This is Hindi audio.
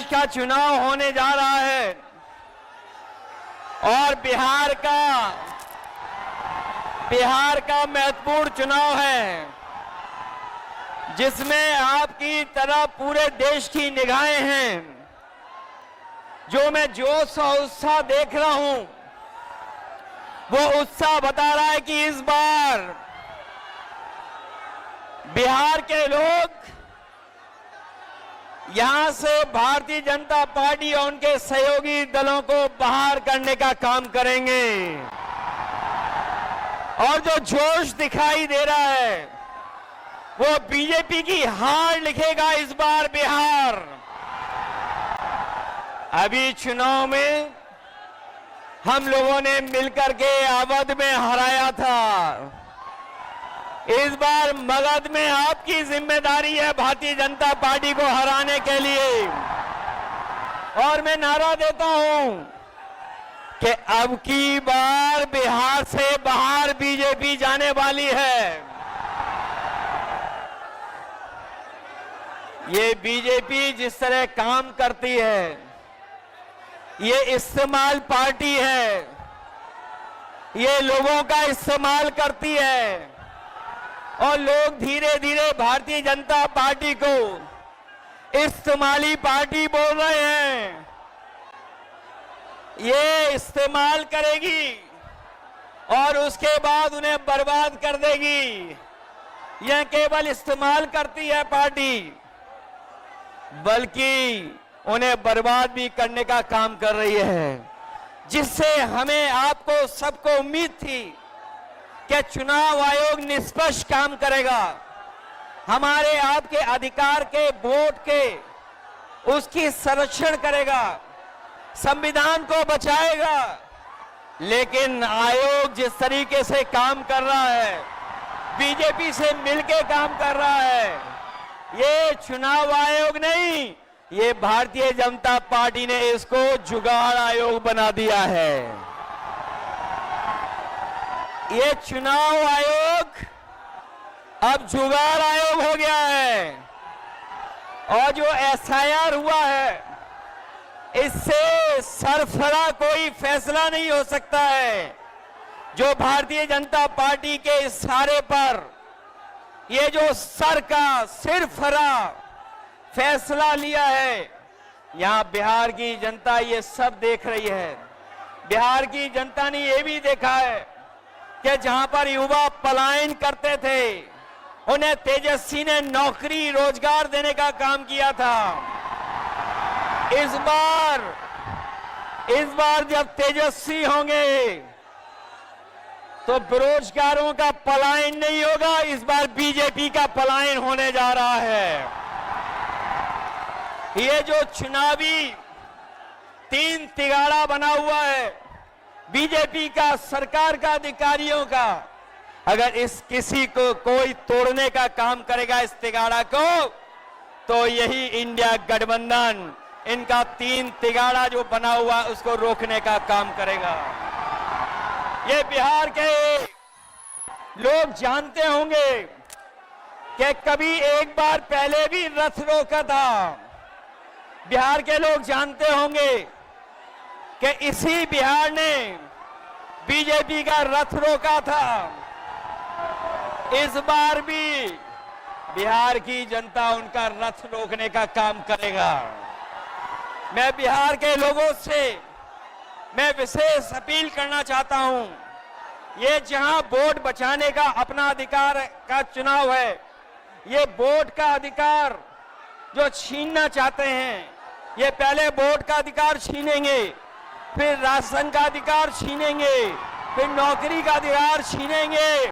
का चुनाव होने जा रहा है और बिहार का महत्वपूर्ण चुनाव है, जिसमें आपकी तरह पूरे देश की निगाहें हैं। जो मैं जोश और उत्साह देख रहा हूं, वो उत्साह बता रहा है कि इस बार बिहार के लोग यहां से भारतीय जनता पार्टी और उनके सहयोगी दलों को बाहर करने का काम करेंगे। और जो जोश दिखाई दे रहा है, वो बीजेपी की हार लिखेगा इस बार बिहार। अभी चुनाव में हम लोगों ने मिलकर के अवध में हराया था। इस बार मगध में आपकी जिम्मेदारी है भारतीय जनता पार्टी को हराने के लिए। और मैं नारा देता हूं कि अब की बार बिहार से बाहर बीजेपी जाने वाली है। ये बीजेपी जिस तरह काम करती है, ये इस्तेमाल पार्टी है, ये लोगों का इस्तेमाल करती है और लोग धीरे धीरे भारतीय जनता पार्टी को इस्तेमाली पार्टी बोल रहे हैं। ये इस्तेमाल करेगी और उसके बाद उन्हें बर्बाद कर देगी। यह केवल इस्तेमाल करती है पार्टी, बल्कि उन्हें बर्बाद भी करने का काम कर रही है, जिससे हमें आपको सबको उम्मीद थी कि चुनाव आयोग निष्पक्ष काम करेगा, हमारे आपके अधिकार के वोट के उसकी संरक्षण करेगा, संविधान को बचाएगा। लेकिन आयोग जिस तरीके से काम कर रहा है, बीजेपी से मिलके काम कर रहा है, ये चुनाव आयोग नहीं, ये भारतीय जनता पार्टी ने इसको जुगाड़ आयोग बना दिया है। ये चुनाव आयोग अब जुगाड़ आयोग हो गया है। और जो एसआईआर हुआ है, इससे सरफरा कोई फैसला नहीं हो सकता है। जो भारतीय जनता पार्टी के इशारे पर ये जो सिरफरा फैसला लिया है, यहां बिहार की जनता ये सब देख रही है। बिहार की जनता ने ये भी देखा है कि जहां पर युवा पलायन करते थे, उन्हें तेजस्वी ने नौकरी रोजगार देने का काम किया था। इस बार जब तेजस्वी होंगे तो बेरोजगारों का पलायन नहीं होगा, इस बार बीजेपी का पलायन होने जा रहा है। ये जो चुनावी तीन तिगाड़ा बना हुआ है बीजेपी का, सरकार का, अधिकारियों का, अगर इस किसी को कोई तोड़ने का काम करेगा इस तिगाड़ा को, तो यही इंडिया गठबंधन इनका तीन तिगाड़ा जो बना हुआ उसको रोकने का काम करेगा। ये बिहार के लोग जानते होंगे कि कभी एक बार पहले भी रथ रोका था। बिहार के लोग जानते होंगे कि इसी बिहार ने बीजेपी का रथ रोका था। इस बार भी बिहार की जनता उनका रथ रोकने का काम करेगा। मैं बिहार के लोगों से मैं विशेष अपील करना चाहता हूं, ये जहां वोट बचाने का अपना अधिकार का चुनाव है, ये वोट का अधिकार जो छीनना चाहते हैं, ये पहले वोट का अधिकार छीनेंगे, फिर राशन का अधिकार छीनेंगे, फिर नौकरी का अधिकार छीनेंगे।